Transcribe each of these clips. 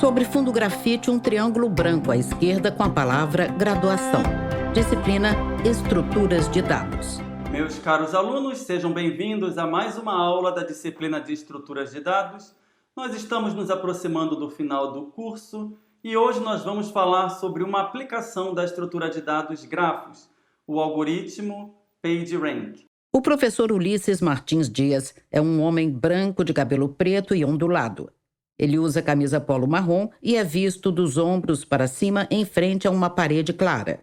Sobre fundo grafite, um triângulo branco à esquerda com a palavra graduação. Disciplina Estruturas de Dados. Meus caros alunos, sejam bem-vindos a mais uma aula da disciplina de Estruturas de Dados. Nós estamos nos aproximando do final do curso e hoje nós vamos falar sobre uma aplicação da estrutura de dados grafos, o algoritmo PageRank. O professor Ulisses Martins Dias é um homem branco de cabelo preto e ondulado. Ele usa camisa polo marrom e é visto dos ombros para cima em frente a uma parede clara.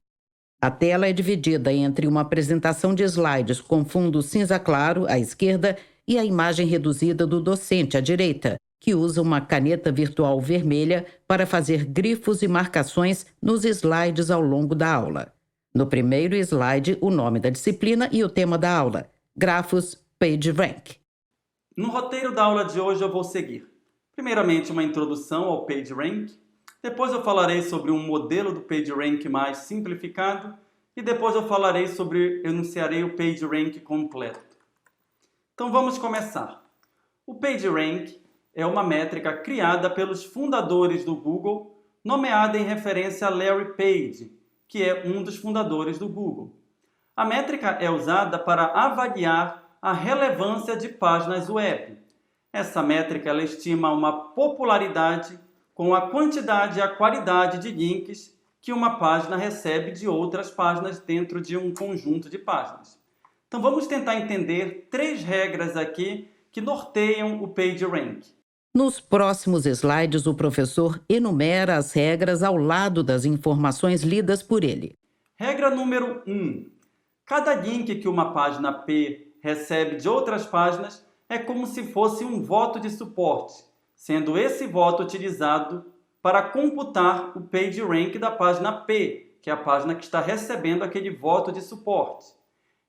A tela é dividida entre uma apresentação de slides com fundo cinza claro à esquerda e a imagem reduzida do docente à direita, que usa uma caneta virtual vermelha para fazer grifos e marcações nos slides ao longo da aula. No primeiro slide, o nome da disciplina e o tema da aula, Grafos PageRank. No roteiro da aula de hoje eu vou seguir. Primeiramente, uma introdução ao PageRank. Depois eu falarei sobre um modelo do PageRank mais simplificado. E depois eu enunciarei o PageRank completo. Então vamos começar. O PageRank é uma métrica criada pelos fundadores do Google, nomeada em referência a Larry Page, que é um dos fundadores do Google. A métrica é usada para avaliar a relevância de páginas web. Essa métrica ela estima uma popularidade com a quantidade e a qualidade de links que uma página recebe de outras páginas dentro de um conjunto de páginas. Então vamos tentar entender 3 regras aqui que norteiam o PageRank. Nos próximos slides, o professor enumera as regras ao lado das informações lidas por ele. Regra número 1. Cada link que uma página P recebe de outras páginas é como se fosse um voto de suporte, sendo esse voto utilizado para computar o PageRank da página P, que é a página que está recebendo aquele voto de suporte.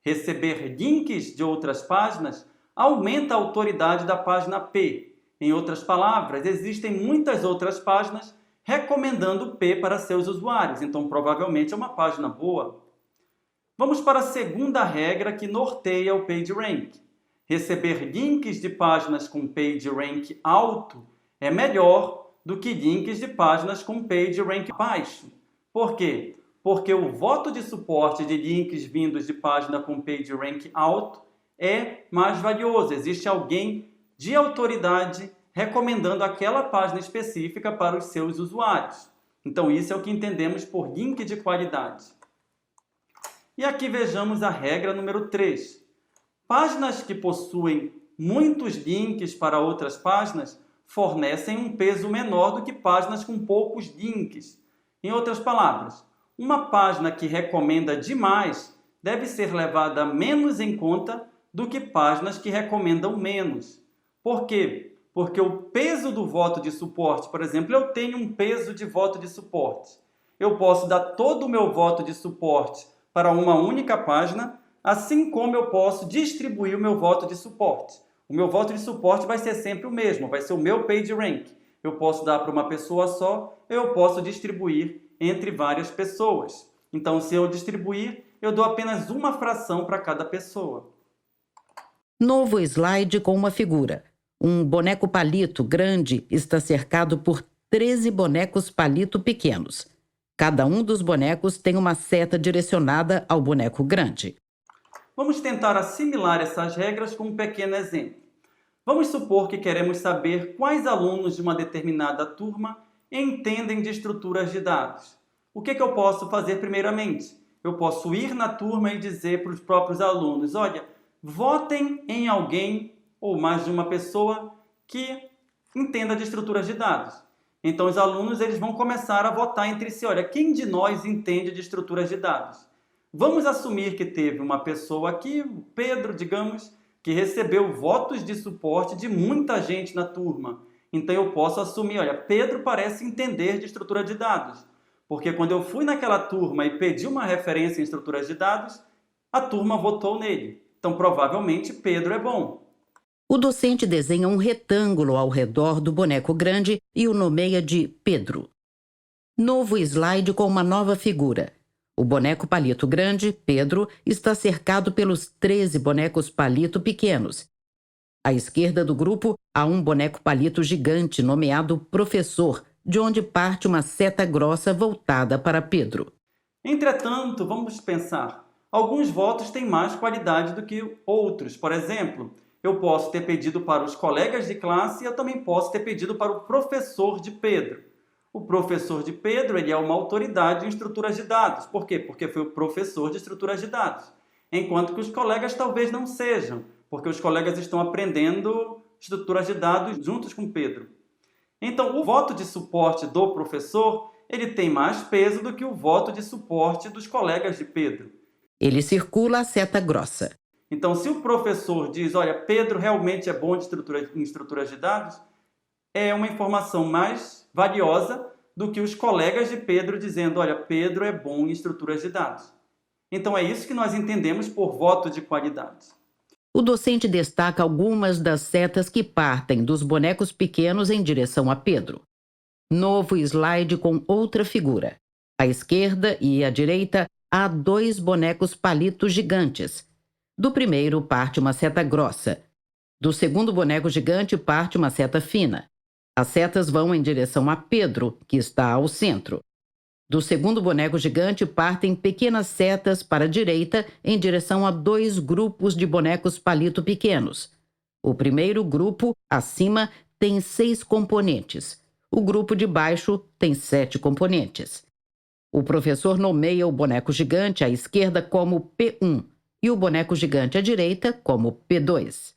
Receber links de outras páginas aumenta a autoridade da página P. Em outras palavras, existem muitas outras páginas recomendando P para seus usuários, então provavelmente é uma página boa. Vamos para a segunda regra que norteia o PageRank. Receber links de páginas com PageRank alto é melhor do que links de páginas com PageRank baixo. Por quê? Porque o voto de suporte de links vindos de página com PageRank alto é mais valioso. Existe alguém de autoridade recomendando aquela página específica para os seus usuários. Então, isso é o que entendemos por link de qualidade. E aqui vejamos a regra número 3. Páginas que possuem muitos links para outras páginas fornecem um peso menor do que páginas com poucos links. Em outras palavras, uma página que recomenda demais deve ser levada menos em conta do que páginas que recomendam menos. Por quê? Porque o peso do voto de suporte, por exemplo, eu tenho um peso de voto de suporte. Eu posso dar todo o meu voto de suporte para uma única página, assim como eu posso distribuir o meu voto de suporte. O meu voto de suporte vai ser sempre o mesmo, vai ser o meu PageRank. Eu posso dar para uma pessoa só, eu posso distribuir entre várias pessoas. Então, se eu distribuir, eu dou apenas uma fração para cada pessoa. Novo slide com uma figura. Um boneco palito grande está cercado por 13 bonecos palito pequenos. Cada um dos bonecos tem uma seta direcionada ao boneco grande. Vamos tentar assimilar essas regras com um pequeno exemplo. Vamos supor que queremos saber quais alunos de uma determinada turma entendem de estruturas de dados. O que eu posso fazer primeiramente? Eu posso ir na turma e dizer para os próprios alunos, olha, votem em alguém ou mais de uma pessoa que entenda de estruturas de dados. Então os alunos eles vão começar a votar entre si, olha, quem de nós entende de estruturas de dados? Vamos assumir que teve uma pessoa aqui, o Pedro, digamos, que recebeu votos de suporte de muita gente na turma. Então eu posso assumir, olha, Pedro parece entender de estrutura de dados. Porque quando eu fui naquela turma e pedi uma referência em estruturas de dados, a turma votou nele. Então provavelmente Pedro é bom. O docente desenha um retângulo ao redor do boneco grande e o nomeia de Pedro. Novo slide com uma nova figura. O boneco palito grande, Pedro, está cercado pelos 13 bonecos palito pequenos. À esquerda do grupo, há um boneco palito gigante nomeado Professor, de onde parte uma seta grossa voltada para Pedro. Entretanto, vamos pensar, alguns votos têm mais qualidade do que outros. Por exemplo, eu posso ter pedido para os colegas de classe e eu também posso ter pedido para o professor de Pedro. O professor de Pedro, ele é uma autoridade em estruturas de dados. Por quê? Porque foi o professor de estruturas de dados. Enquanto que os colegas talvez não sejam, porque os colegas estão aprendendo estruturas de dados juntos com Pedro. Então, o voto de suporte do professor, ele tem mais peso do que o voto de suporte dos colegas de Pedro. Ele circula a seta grossa. Então, se o professor diz, olha, Pedro realmente é bom em estruturas de dados, é uma informação mais valiosa do que os colegas de Pedro dizendo, olha, Pedro é bom em estruturas de dados. Então, é isso que nós entendemos por voto de qualidade. O docente destaca algumas das setas que partem dos bonecos pequenos em direção a Pedro. Novo slide com outra figura. À esquerda e à direita há 2 bonecos palitos gigantes. Do primeiro parte uma seta grossa. Do segundo boneco gigante parte uma seta fina. As setas vão em direção a Pedro, que está ao centro. Do segundo boneco gigante partem pequenas setas para a direita em direção a 2 grupos de bonecos palito pequenos. O primeiro grupo, acima, tem 6 componentes. O grupo de baixo tem 7 componentes. O professor nomeia o boneco gigante à esquerda como P1 e o boneco gigante à direita como P2.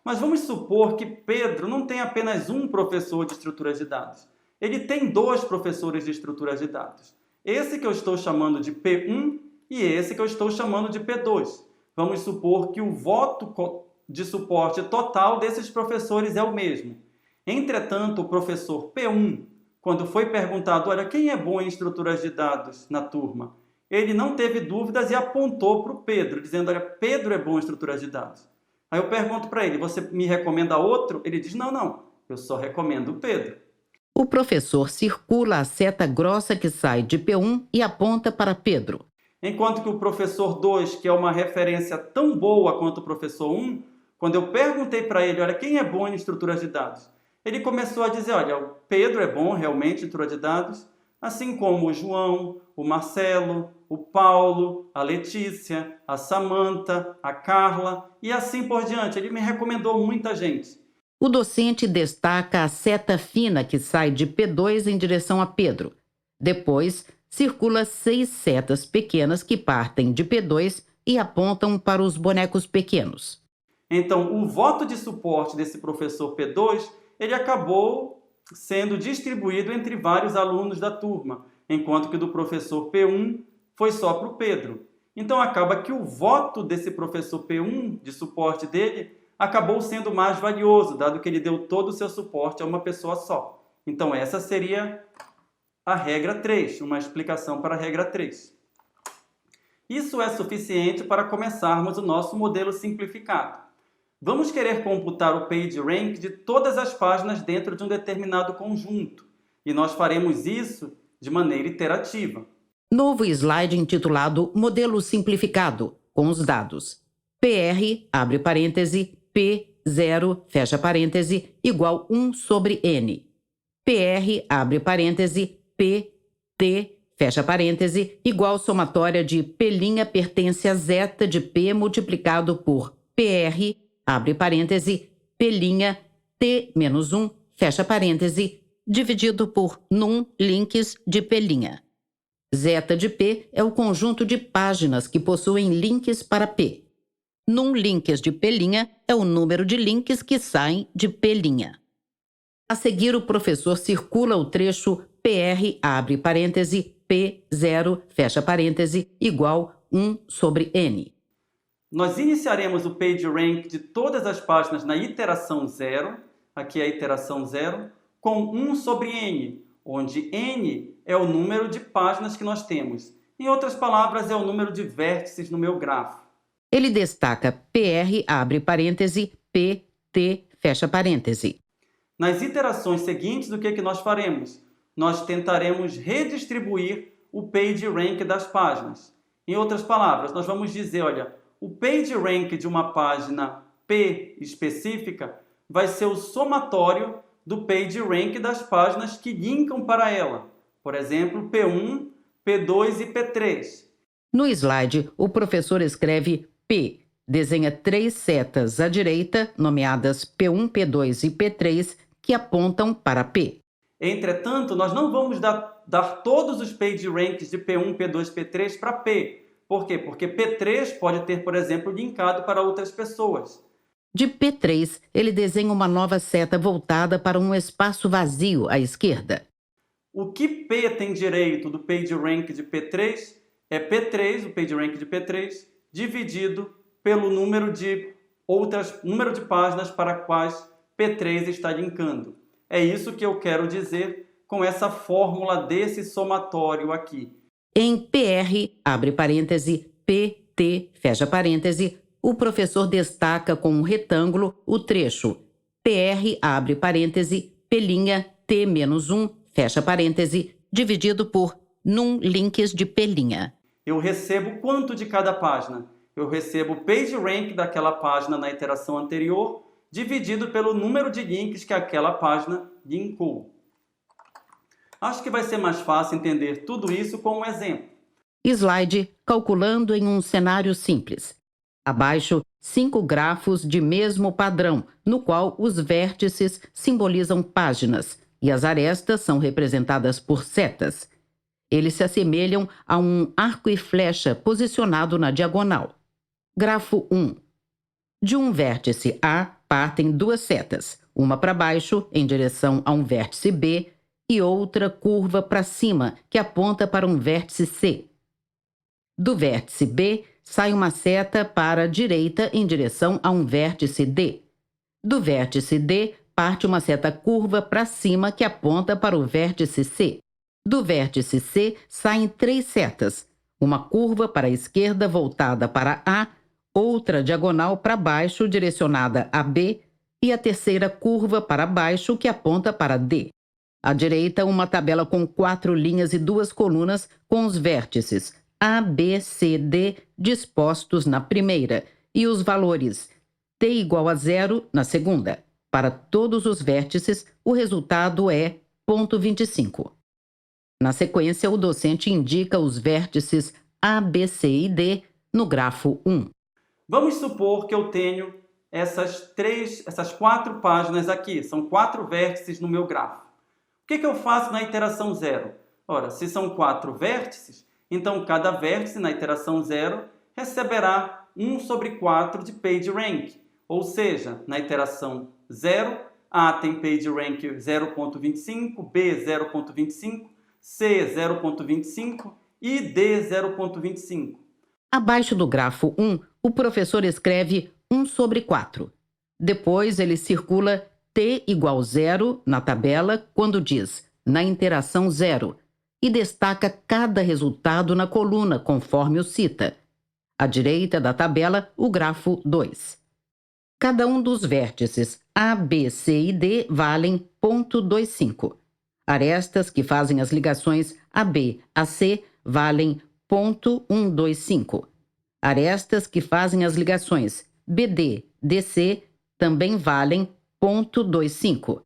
Mas vamos supor que Pedro não tem apenas um professor de estruturas de dados. Ele tem 2 professores de estruturas de dados. Esse que eu estou chamando de P1 e esse que eu estou chamando de P2. Vamos supor que o voto de suporte total desses professores é o mesmo. Entretanto, o professor P1, quando foi perguntado, olha, quem é bom em estruturas de dados na turma? Ele não teve dúvidas e apontou para o Pedro, dizendo, olha, Pedro é bom em estruturas de dados. Aí eu pergunto para ele, você me recomenda outro? Ele diz, não, eu só recomendo o Pedro. O professor circula a seta grossa que sai de P1 e aponta para Pedro. Enquanto que o professor 2, que é uma referência tão boa quanto o professor 1, quando eu perguntei para ele, olha, quem é bom em estruturas de dados? Ele começou a dizer, olha, o Pedro é bom realmente em estrutura de dados, assim como o João, o Marcelo, o Paulo, a Letícia, a Samanta, a Carla e assim por diante. Ele me recomendou muita gente. O docente destaca a seta fina que sai de P2 em direção a Pedro. Depois, circula 6 setas pequenas que partem de P2 e apontam para os bonecos pequenos. Então, o voto de suporte desse professor P2, ele acabou sendo distribuído entre vários alunos da turma, enquanto que o do professor P1 foi só para o Pedro. Então, acaba que o voto desse professor P1, de suporte dele, acabou sendo mais valioso, dado que ele deu todo o seu suporte a uma pessoa só. Então, essa seria a regra 3, uma explicação para a regra 3. Isso é suficiente para começarmos o nosso modelo simplificado. Vamos querer computar o PageRank de todas as páginas dentro de um determinado conjunto, e nós faremos isso de maneira iterativa. Novo slide intitulado Modelo Simplificado, com os dados. PR, abre parêntese, P0, fecha parêntese, igual 1 sobre N. PR, abre parêntese, PT, fecha parêntese, igual somatória de P' pertence a zeta de P multiplicado por PR, abre parêntese, P' T menos 1, fecha parêntese, dividido por num links de P'. Zeta de P é o conjunto de páginas que possuem links para P. Num links de P' é o número de links que saem de P'. A seguir, o professor circula o trecho PR, abre parêntese, P0, fecha parêntese, igual 1 sobre N. Nós iniciaremos o PageRank de todas as páginas na iteração 0, aqui é a iteração 0, com 1 sobre N, onde N é o número de páginas que nós temos. Em outras palavras, é o número de vértices no meu grafo. Ele destaca PR, abre parêntese, PT, fecha parêntese. Nas iterações seguintes, o que nós faremos? Nós tentaremos redistribuir o PageRank das páginas. Em outras palavras, nós vamos dizer, olha, o PageRank de uma página P específica vai ser o somatório do PageRank das páginas que linkam para ela. Por exemplo, P1, P2 e P3. No slide, o professor escreve P, desenha 3 setas à direita, nomeadas P1, P2 e P3, que apontam para P. Entretanto, nós não vamos dar todos os PageRanks de P1, P2 e P3 para P. Por quê? Porque P3 pode ter, por exemplo, linkado para outras pessoas. De P3, ele desenha uma nova seta voltada para um espaço vazio à esquerda. O que P tem direito do PageRank de P3 é P3, o PageRank de P3, dividido pelo número de páginas para quais P3 está linkando. É isso que eu quero dizer com essa fórmula desse somatório aqui. Em PR, abre parêntese, PT, fecha parêntese, o professor destaca com um retângulo o trecho PR, abre parêntese, P' T-1, fecha parêntese, dividido por num links de P'. Eu recebo quanto de cada página? Eu recebo o PageRank daquela página na iteração anterior, dividido pelo número de links que aquela página linkou. Acho que vai ser mais fácil entender tudo isso com um exemplo. Slide calculando em um cenário simples. Abaixo, 5 grafos de mesmo padrão, no qual os vértices simbolizam páginas e as arestas são representadas por setas. Eles se assemelham a um arco e flecha posicionado na diagonal. Grafo 1. De um vértice A partem 2 setas, uma para baixo, em direção a um vértice B, e outra curva para cima, que aponta para um vértice C. Do vértice B, sai uma seta para a direita em direção a um vértice D. Do vértice D, parte uma seta curva para cima que aponta para o vértice C. Do vértice C, saem 3 setas, uma curva para a esquerda voltada para A, outra diagonal para baixo direcionada a B e a terceira curva para baixo que aponta para D. À direita, uma tabela com 4 linhas e 2 colunas com os vértices A, B, C, D dispostos na primeira e os valores T igual a 0 na segunda. Para todos os vértices, o resultado é 0,25. Na sequência, o docente indica os vértices A, B, C e D no grafo 1. Vamos supor que eu tenho essas 4 páginas aqui. São 4 vértices no meu grafo. O que eu faço na iteração 0? Ora, se são 4 vértices, então cada vértice na iteração 0 receberá 1/4 de PageRank. Ou seja, na iteração 0, A tem PageRank 0,25, B 0,25, C 0,25 e D 0,25. Abaixo do grafo 1, o professor escreve 1/4. Depois ele circula T igual 0 na tabela quando diz na interação 0 e destaca cada resultado na coluna conforme o cita. À direita da tabela, o grafo 2. Cada um dos vértices A, B, C e D valem 0,25. Arestas que fazem as ligações AB a C valem 0,125. Arestas que fazem as ligações BD, DC também valem 0,25.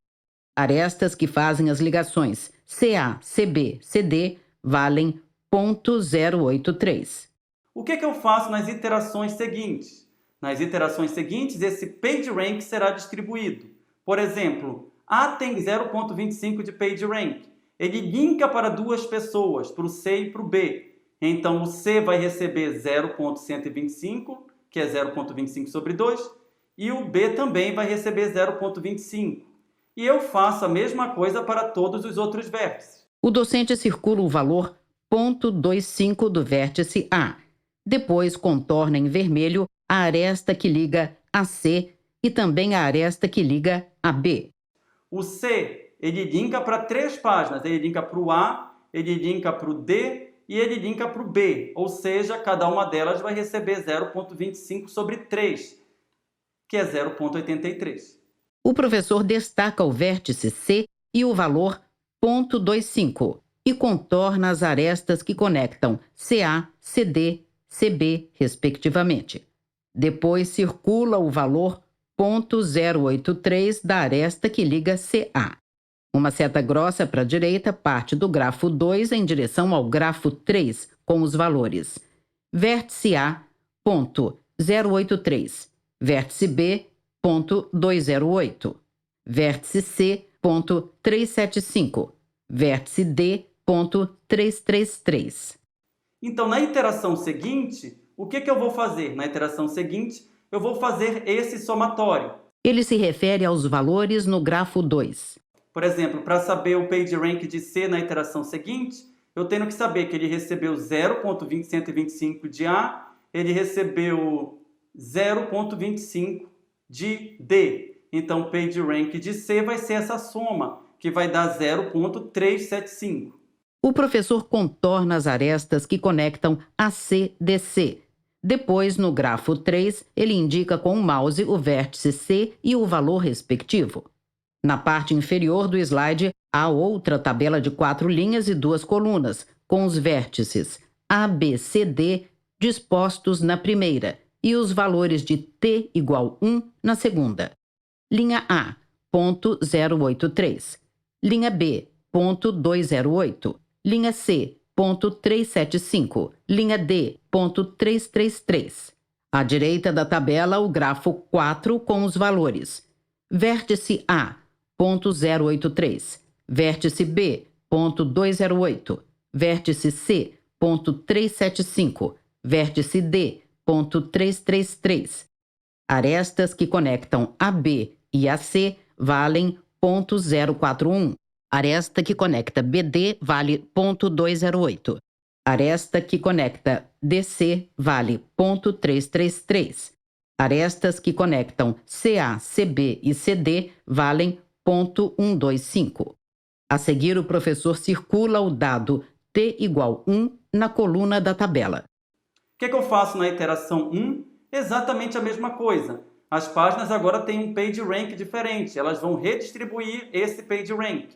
Arestas que fazem as ligações CA, CB, CD valem 0,083. O que eu faço nas iterações seguintes? Nas iterações seguintes, esse PageRank será distribuído. Por exemplo, A tem 0,25 de PageRank. Ele linka para 2 pessoas, para o C e para o B. Então, o C vai receber 0,125, que é 0,25/2, e o B também vai receber 0,25. E eu faço a mesma coisa para todos os outros vértices. O docente circula o valor 0,25 do vértice A. Depois contorna em vermelho a aresta que liga a C e também a aresta que liga a B. O C, ele linka para 3 páginas. Ele linka para o A, ele linka para o D e ele linka para o B. Ou seja, cada uma delas vai receber 0,25/3, que é 0,83. O professor destaca o vértice C e o valor 0,25 e contorna as arestas que conectam CA, CD, CB, respectivamente. Depois circula o valor 0,83 da aresta que liga CA. Uma seta grossa para a direita parte do grafo 2 em direção ao grafo 3, com os valores. Vértice A, ponto 0,83. Vértice B, ponto 208. Vértice C, ponto 375. Vértice D, ponto 333. Então, na iteração seguinte, o que eu vou fazer? Na iteração seguinte, eu vou fazer esse somatório. Ele se refere aos valores no grafo 2. Por exemplo, para saber o PageRank de C na iteração seguinte, eu tenho que saber que ele recebeu 0,125 de A, ele recebeu 0,25 de D. Então, o PageRank de C vai ser essa soma, que vai dar 0,375. O professor contorna as arestas que conectam AC, DC. Depois, no grafo 3, ele indica com o mouse o vértice C e o valor respectivo. Na parte inferior do slide, há outra tabela de 4 linhas e 2 colunas, com os vértices A, B, C, D dispostos na primeira e os valores de T igual 1 na segunda. Linha A, ponto 083. Linha B, ponto 208. Linha C, ponto 375. Linha D, ponto 333. À direita da tabela, o grafo 4 com os valores. Vértice A, ponto 083. Vértice B, ponto 208. Vértice C, ponto 375. Vértice D, ponto 333. Arestas que conectam AB e AC valem ponto 041. Aresta que conecta BD vale ponto 208. Aresta que conecta DC vale ponto 333. Arestas que conectam CA, CB e CD valem ponto 125. A seguir, o professor circula o dado T igual 1 na coluna da tabela. O que eu faço na iteração 1? Exatamente a mesma coisa. As páginas agora têm um PageRank diferente. Elas vão redistribuir esse PageRank.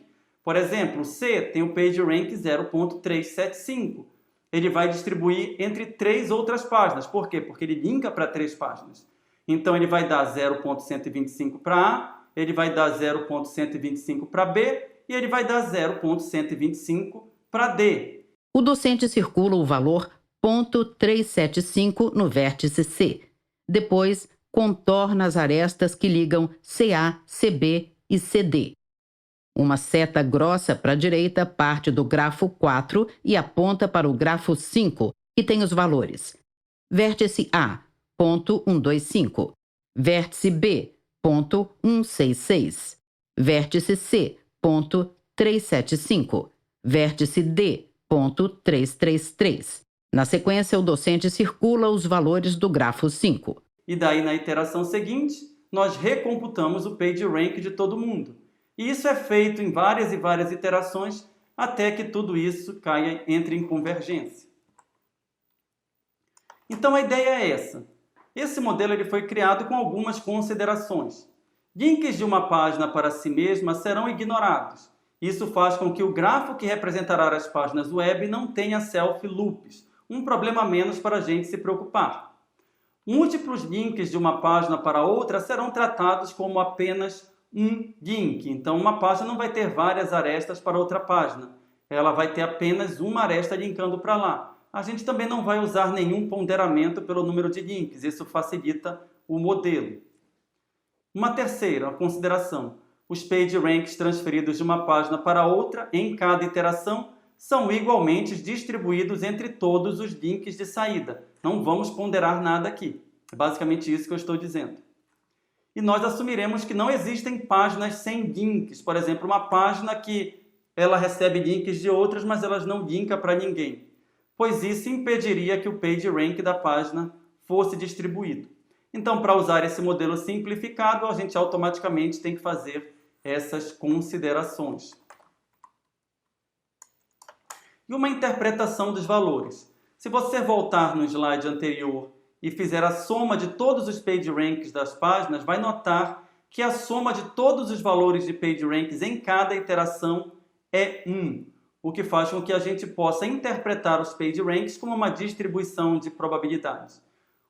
Por exemplo, C tem o PageRank 0.375. Ele vai distribuir entre 3 outras páginas. Por quê? Porque ele linka para 3 páginas. Então, ele vai dar 0.125 para A, ele vai dar 0.125 para B e ele vai dar 0.125 para D. O docente circula o valor .375 no vértice C. Depois, contorna as arestas que ligam CA, CB e CD. Uma seta grossa para a direita parte do grafo 4 e aponta para o grafo 5, que tem os valores. Vértice A, ponto 125. Vértice B, ponto 166. Vértice C, ponto 375. Vértice D, ponto 333. Na sequência, o docente circula os valores do grafo 5. E daí, na iteração seguinte, nós recomputamos o PageRank de todo mundo. E isso é feito em várias e várias iterações até que tudo isso entre em convergência. Então, a ideia é essa. Esse modelo ele foi criado com algumas considerações. Links de uma página para si mesma serão ignorados. Isso faz com que o grafo que representará as páginas web não tenha self-loops, um problema a menos para a gente se preocupar. Múltiplos links de uma página para outra serão tratados como apenas um link. Então, uma página não vai ter várias arestas para outra página. Ela vai ter apenas uma aresta linkando para lá. A gente também não vai usar nenhum ponderamento pelo número de links. Isso facilita o modelo. Uma terceira consideração. Os PageRanks transferidos de uma página para outra em cada iteração são igualmente distribuídos entre todos os links de saída. Não vamos ponderar nada aqui. É basicamente isso que eu estou dizendo. E nós assumiremos que não existem páginas sem links. Por exemplo, uma página que ela recebe links de outras, mas elas não linkam para ninguém. Pois isso impediria que o PageRank da página fosse distribuído. Então, para usar esse modelo simplificado, a gente automaticamente tem que fazer essas considerações. E uma interpretação dos valores. Se você voltar no slide anterior e fizer a soma de todos os PageRanks das páginas, vai notar que a soma de todos os valores de PageRanks em cada iteração é 1, o que faz com que a gente possa interpretar os PageRanks como uma distribuição de probabilidades.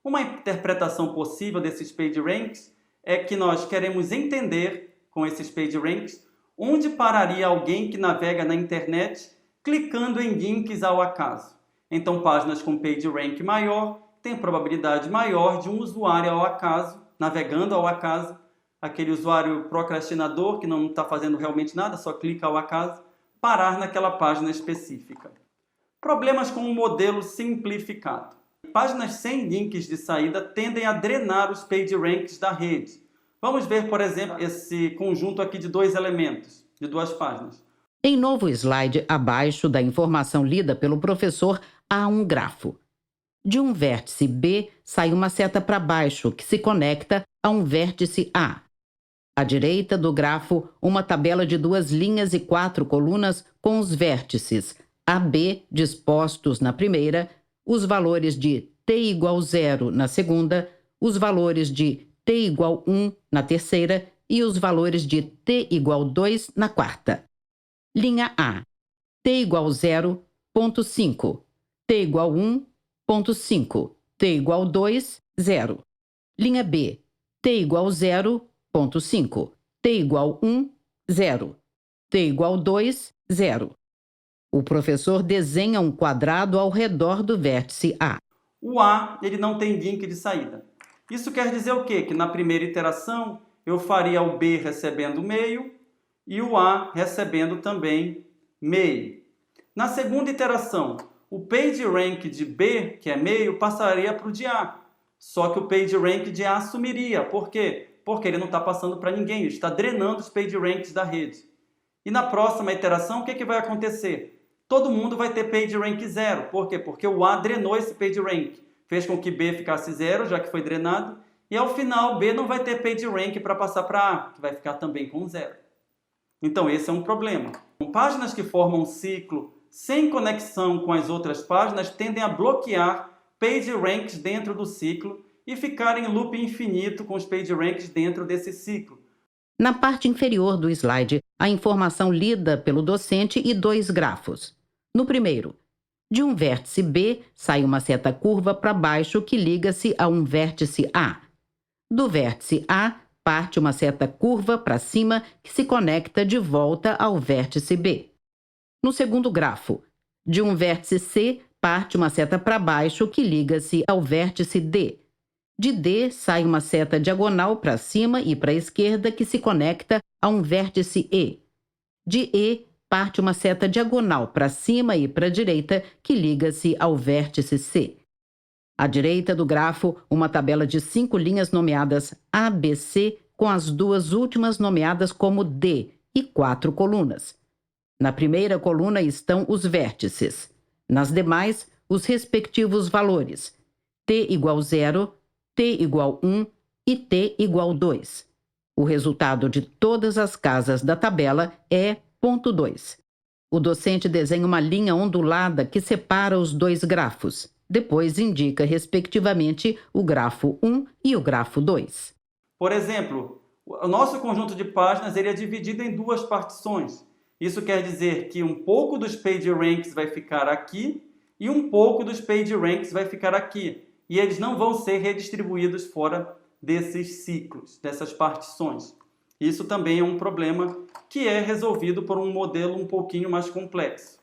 Uma interpretação possível desses PageRanks é que nós queremos entender, com esses PageRanks, onde pararia alguém que navega na internet clicando em links ao acaso. Então, páginas com PageRank maior têm probabilidade maior de um usuário ao acaso, navegando ao acaso, aquele usuário procrastinador que não está fazendo realmente nada, só clica ao acaso, parar naquela página específica. Problemas com o modelo simplificado. Páginas sem links de saída tendem a drenar os PageRanks da rede. Vamos ver, por exemplo, esse conjunto aqui de dois elementos, de duas páginas. Em novo slide, abaixo da informação lida pelo professor, há um grafo. De um vértice B, sai uma seta para baixo, que se conecta a um vértice A. À direita do grafo, uma tabela de 2 linhas e 4 colunas com os vértices AB dispostos na primeira, os valores de t igual 0 na segunda, os valores de t igual 1 na terceira e os valores de t igual 2 na quarta. Linha A, t igual 0, ponto 5, t igual 1, ponto 5, t igual 2, 0. Linha B, t igual 0, ponto 5, t igual 1, 0, t igual 2, 0. O professor desenha um quadrado ao redor do vértice A. O A, ele não tem link de saída. Isso quer dizer o quê? Que na primeira iteração eu faria o B recebendo meio e o A recebendo também meio. Na segunda iteração, o PageRank de B, que é meio, passaria para o de A. Só que o PageRank de A sumiria. Por quê? Porque ele não está passando para ninguém, ele está drenando os PageRanks da rede. E na próxima iteração, o que vai acontecer? Todo mundo vai ter PageRank 0. Por quê? Porque o A drenou esse PageRank. Fez com que B ficasse 0, já que foi drenado. E ao final, B não vai ter PageRank para passar para A, que vai ficar também com 0. Então, esse é um problema. Páginas que formam um ciclo sem conexão com as outras páginas tendem a bloquear PageRanks dentro do ciclo e ficar em loop infinito com os PageRanks dentro desse ciclo. Na parte inferior do slide, a informação lida pelo docente e 2 grafos. No primeiro, de um vértice B, sai uma seta curva para baixo que liga-se a um vértice A. Do vértice A, parte uma seta curva para cima que se conecta de volta ao vértice B. No segundo grafo, de um vértice C, parte uma seta para baixo que liga-se ao vértice D. De D, sai uma seta diagonal para cima e para a esquerda que se conecta a um vértice E. De E, parte uma seta diagonal para cima e para a direita que liga-se ao vértice C. À direita do grafo, uma tabela de 5 linhas nomeadas ABC, com as 2 últimas nomeadas como D, e 4 colunas. Na primeira coluna estão os vértices. Nas demais, os respectivos valores. T igual 0, T igual 1 e T igual 2. O resultado de todas as casas da tabela é ponto 2. O docente desenha uma linha ondulada que separa os 2 grafos. Depois indica, respectivamente, o grafo 1 e o grafo 2. Por exemplo, o nosso conjunto de páginas ele é dividido em 2 partições. Isso quer dizer que um pouco dos PageRanks vai ficar aqui e um pouco dos PageRanks vai ficar aqui. E eles não vão ser redistribuídos fora desses ciclos, dessas partições. Isso também é um problema que é resolvido por um modelo um pouquinho mais complexo.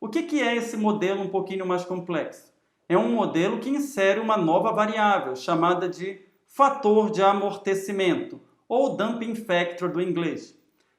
O que é esse modelo um pouquinho mais complexo? É um modelo que insere uma nova variável, chamada de fator de amortecimento, ou damping factor do inglês.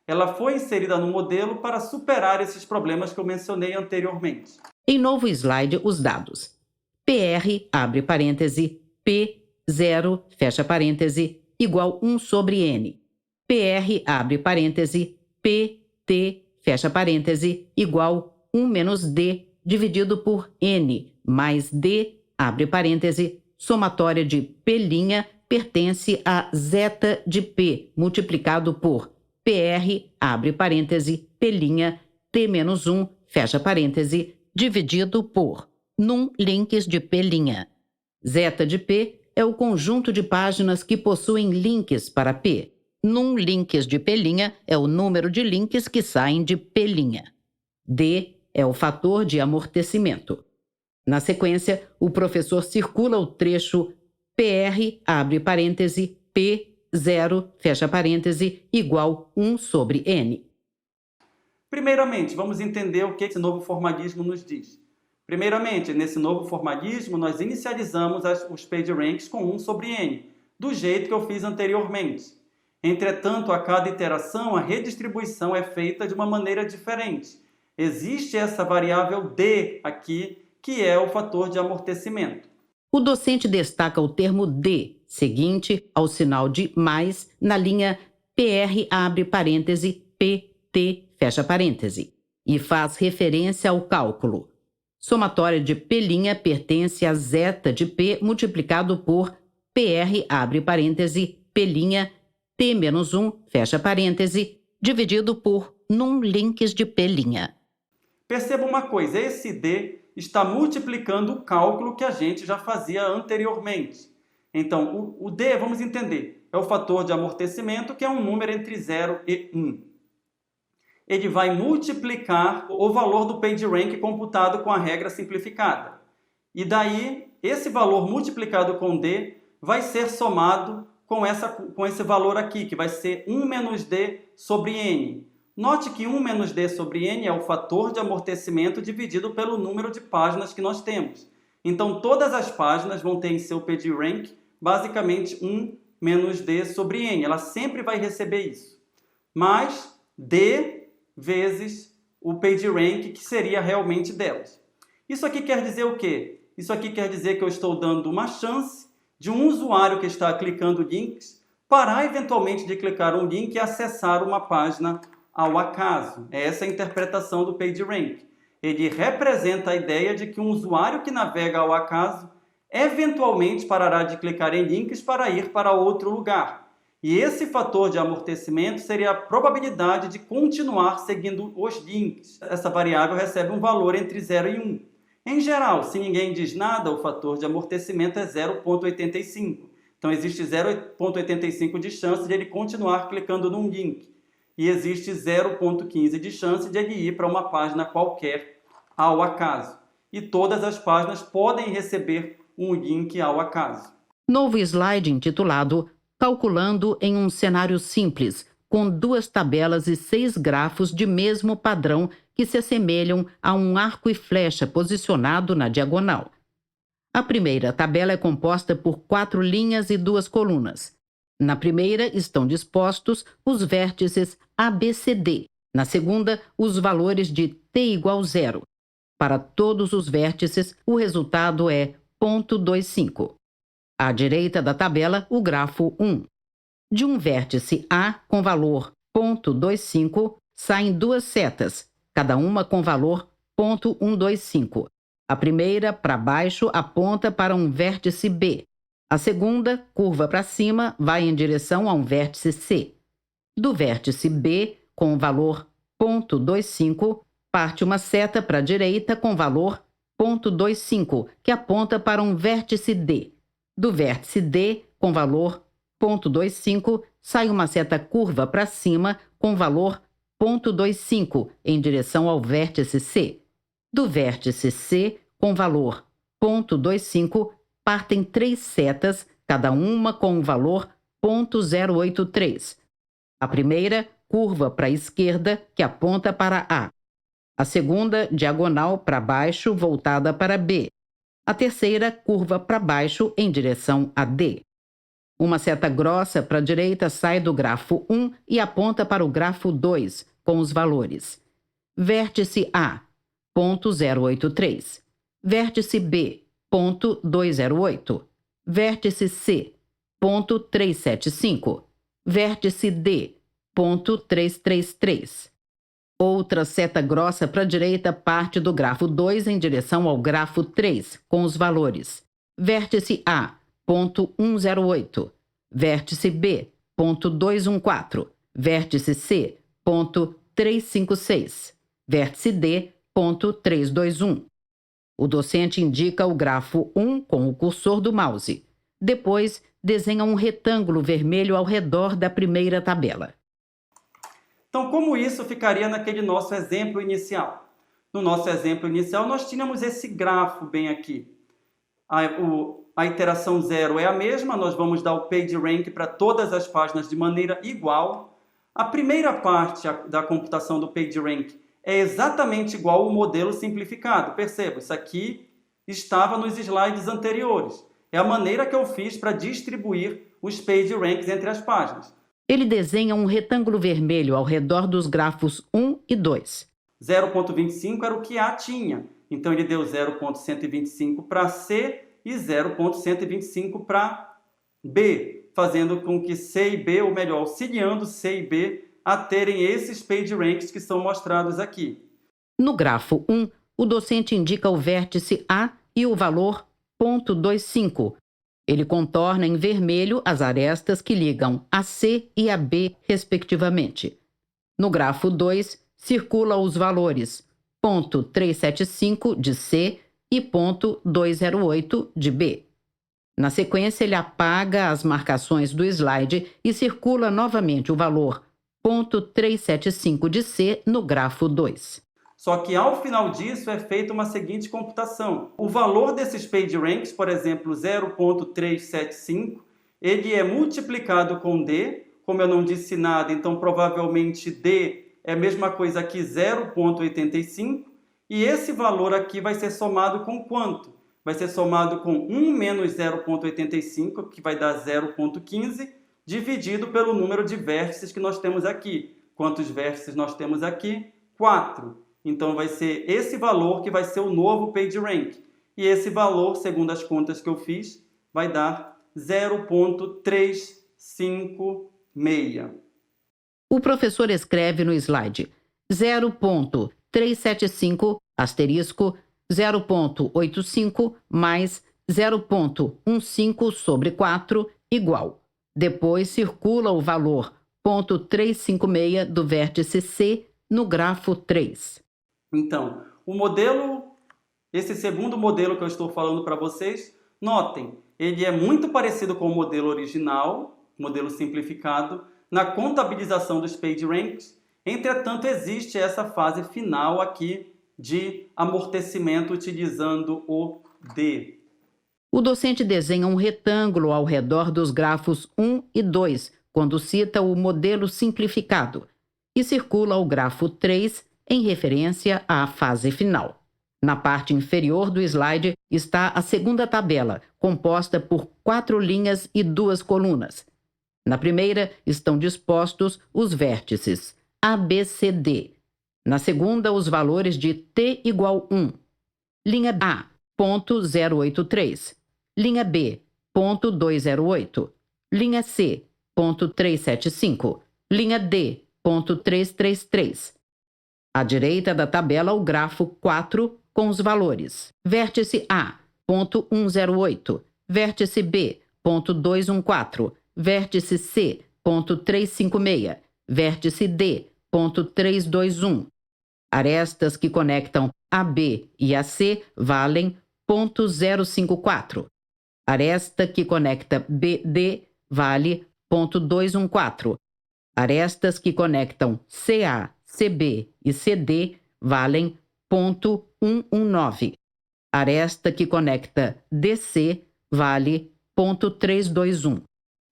Ela foi inserida no modelo para superar esses problemas que eu mencionei anteriormente. Em novo slide, os dados. PR, abre parêntese, P0, fecha parêntese, igual 1 sobre N. PR, abre parêntese, PT, fecha parêntese, igual 1 menos D, dividido por N, mais D, abre parêntese, somatória de P', pertence a zeta de P, multiplicado por PR, abre parêntese, P', T menos 1, fecha parêntese, dividido por num links de P'. Zeta de P é o conjunto de páginas que possuem links para P. Num links de P' é o número de links que saem de P'. D é o fator de amortecimento. Na sequência, o professor circula o trecho PR, abre parêntese, 0, fecha parêntese, igual 1 sobre n. Primeiramente, vamos entender o que esse novo formalismo nos diz. Primeiramente, nesse novo formalismo, nós inicializamos os PageRanks com 1 sobre n, do jeito que eu fiz anteriormente. Entretanto, a cada iteração, a redistribuição é feita de uma maneira diferente. Existe essa variável d aqui, que é o fator de amortecimento. O docente destaca o termo d, seguinte ao sinal de mais, na linha PR abre parêntese, PT fecha parêntese, e faz referência ao cálculo. Somatória de P' pertence a zeta de P multiplicado por PR abre parêntese, P' T menos 1 fecha parêntese, dividido por num links de P'. Perceba uma coisa, esse d está multiplicando o cálculo que a gente já fazia anteriormente. Então, o d, vamos entender, é o fator de amortecimento, que é um número entre 0 e 1. Ele vai multiplicar o valor do PageRank computado com a regra simplificada. E daí, esse valor multiplicado com d vai ser somado com esse valor aqui, que vai ser 1 menos d sobre n. Note que 1 menos d sobre n é o fator de amortecimento dividido pelo número de páginas que nós temos. Então, todas as páginas vão ter em seu PageRank basicamente 1 menos d sobre n. Ela sempre vai receber isso. Mas d vezes o PageRank, que seria realmente delas. Isso aqui quer dizer o quê? Isso aqui quer dizer que eu estou dando uma chance de um usuário que está clicando links parar eventualmente de clicar um link e acessar uma página ao acaso. É essa a interpretação do PageRank. Ele representa a ideia de que um usuário que navega ao acaso eventualmente parará de clicar em links para ir para outro lugar. E esse fator de amortecimento seria a probabilidade de continuar seguindo os links. Essa variável recebe um valor entre 0 e 1. Em geral, se ninguém diz nada, o fator de amortecimento é 0,85. Então, existe 0,85 de chance de ele continuar clicando num link. E existe 0,15 de chance de ele ir para uma página qualquer ao acaso. E todas as páginas podem receber um link ao acaso. Novo slide intitulado Calculando em um cenário simples, com 2 tabelas e 6 grafos de mesmo padrão que se assemelham a um arco e flecha posicionado na diagonal. A primeira tabela é composta por 4 linhas e 2 colunas. Na primeira estão dispostos os vértices ABCD. Na segunda, os valores de t igual 0. Para todos os vértices, o resultado é 0,25. À direita da tabela, o grafo 1. De um vértice A com valor 0,25, saem 2 setas, cada uma com valor 0,125. A primeira, para baixo, aponta para um vértice B. A segunda, curva para cima, vai em direção a um vértice C. Do vértice B, com valor 0,25, parte uma seta para a direita com valor 0,25, que aponta para um vértice D. Do vértice D, com valor 0,25, sai uma seta curva para cima com valor 0,25 em direção ao vértice C. Do vértice C, com valor 0,25, partem 3 setas, cada uma com um valor 0,083. A primeira, curva para a esquerda, que aponta para A. A segunda, diagonal para baixo, voltada para B. A terceira, curva para baixo em direção a D. Uma seta grossa para a direita sai do grafo 1 e aponta para o grafo 2, com os valores. Vértice A, 0,083. Vértice B, 0,208. Vértice C, 0,375. Vértice D, 0,333. Outra seta grossa para a direita parte do grafo 2 em direção ao grafo 3, com os valores. Vértice A, 0,108. Vértice B, 0,214. Vértice C, 0,356. Vértice D, 0,321. O docente indica o grafo 1 com o cursor do mouse. Depois, desenha um retângulo vermelho ao redor da primeira tabela. Então, como isso ficaria naquele nosso exemplo inicial? No nosso exemplo inicial, nós tínhamos esse grafo bem aqui. a iteração 0 é a mesma, nós vamos dar o PageRank para todas as páginas de maneira igual. A primeira parte da computação do PageRank é exatamente igual ao modelo simplificado. Perceba, isso aqui estava nos slides anteriores. É a maneira que eu fiz para distribuir os PageRanks entre as páginas. Ele desenha um retângulo vermelho ao redor dos grafos 1 e 2. 0,25 era o que A tinha. Então, ele deu 0,125 para C e 0,125 para B, fazendo com que C e B, ou melhor, auxiliando C e B a terem esses PageRanks que são mostrados aqui. No grafo 1, o docente indica o vértice A e o valor 0,25. Ele contorna em vermelho as arestas que ligam a C e a B, respectivamente. No grafo 2, circula os valores 0,375 de C e 0,208 de B. Na sequência, ele apaga as marcações do slide e circula novamente o valor 0,375 de C no grafo 2. Só que ao final disso é feita uma seguinte computação. O valor desses PageRanks, por exemplo, 0,375, ele é multiplicado com D. Como eu não disse nada, então provavelmente D é a mesma coisa que 0,85. E esse valor aqui vai ser somado com quanto? Vai ser somado com 1 menos 0,85, que vai dar 0,15, dividido pelo número de vértices que nós temos aqui. Quantos vértices nós temos aqui? 4. Então, vai ser esse valor que vai ser o novo PageRank. E esse valor, segundo as contas que eu fiz, vai dar 0,356. O professor escreve no slide 0,375, asterisco, 0,85 mais 0,15 sobre 4, igual. Depois circula o valor 0,356 do vértice C no grafo 3. Então, esse segundo modelo que eu estou falando para vocês, notem, ele é muito parecido com o modelo original, modelo simplificado, na contabilização dos PageRanks. Entretanto, existe essa fase final aqui de amortecimento utilizando o D. O docente desenha um retângulo ao redor dos grafos 1 e 2, quando cita o modelo simplificado, e circula o grafo 3 em referência à fase final. Na parte inferior do slide está a segunda tabela, composta por 4 linhas e 2 colunas. Na primeira estão dispostos os vértices A, B, C, D. Na segunda, os valores de T igual 1. Linha A, 0,083. Linha B, 0,208. Linha C, 0,375. Linha D, 0,333. À direita da tabela, o grafo 4 com os valores. Vértice A, 0,108. Vértice B, 0,214. Vértice C, 0,356. Vértice D, 0,321. Arestas que conectam a B e a C valem 0,054. Aresta que conecta BD vale 0,214. Arestas que conectam CA, CB e CD valem 0,119. Aresta que conecta DC vale 0,321.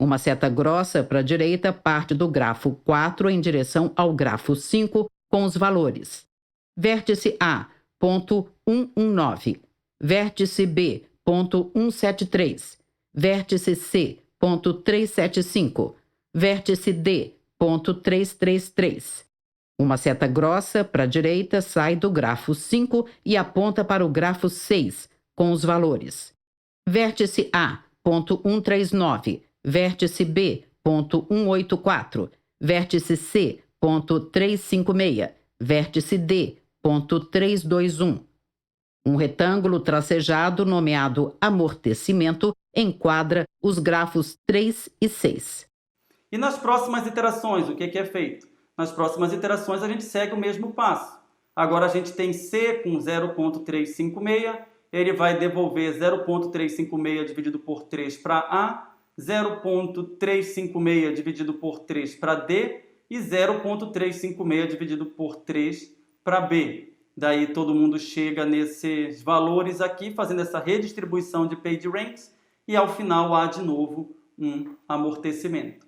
Uma seta grossa para a direita parte do grafo 4 em direção ao grafo 5 com os valores. Vértice A, 0,119. Vértice B, 0,173. Vértice C, 0,375. Vértice D, 0,333. Uma seta grossa para a direita sai do grafo 5 e aponta para o grafo 6, com os valores. Vértice A, 0,139. Vértice B, 0,184. Vértice C, 0,356. Vértice D, 0,321. Um retângulo tracejado nomeado amortecimento enquadra os grafos 3 e 6. E nas próximas iterações, o que é feito? Nas próximas iterações, a gente segue o mesmo passo. Agora, a gente tem C com 0,356, ele vai devolver 0,356 dividido por 3 para A, 0,356 dividido por 3 para D e 0,356 dividido por 3 para B. Daí todo mundo chega nesses valores aqui, fazendo essa redistribuição de PageRanks, e ao final há de novo um amortecimento.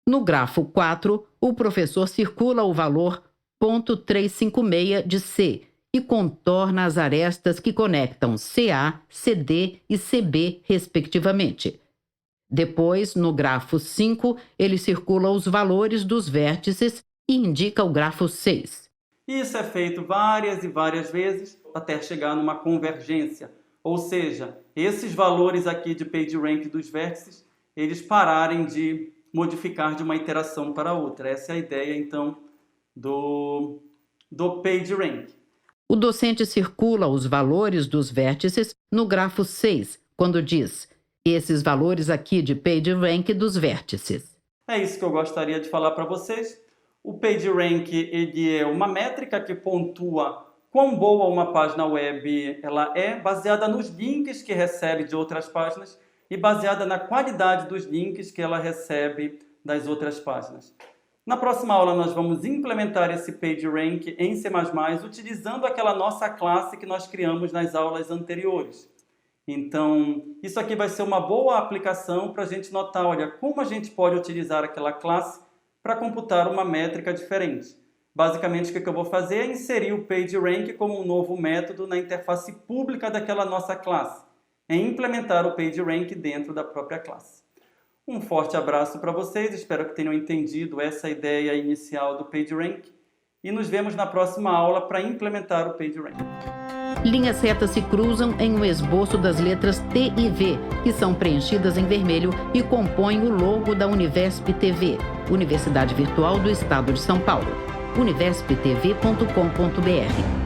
No grafo 4, o professor circula o valor 0,356 de C e contorna as arestas que conectam CA, CD e CB, respectivamente. Depois, no grafo 5, ele circula os valores dos vértices e indica o grafo 6. Isso é feito várias e várias vezes até chegar numa convergência, ou seja, esses valores aqui de PageRank dos vértices, eles pararem de modificar de uma iteração para outra. Essa é a ideia, então, do PageRank. O docente circula os valores dos vértices no grafo 6, quando diz: esses valores aqui de PageRank dos vértices. É isso que eu gostaria de falar para vocês. O PageRank, ele é uma métrica que pontua quão boa uma página web ela é, baseada nos links que recebe de outras páginas e baseada na qualidade dos links que ela recebe das outras páginas. Na próxima aula nós vamos implementar esse PageRank em C++, utilizando aquela nossa classe que nós criamos nas aulas anteriores. Então, isso aqui vai ser uma boa aplicação para a gente notar, olha, como a gente pode utilizar aquela classe para computar uma métrica diferente. Basicamente, o que eu vou fazer é inserir o PageRank como um novo método na interface pública daquela nossa classe, é implementar o PageRank dentro da própria classe. Um forte abraço para vocês, espero que tenham entendido essa ideia inicial do PageRank e nos vemos na próxima aula para implementar o PageRank. Linhas retas se cruzam em um esboço das letras T e V, que são preenchidas em vermelho e compõem o logo da Univesp TV, Universidade Virtual do Estado de São Paulo. universiptv.com.br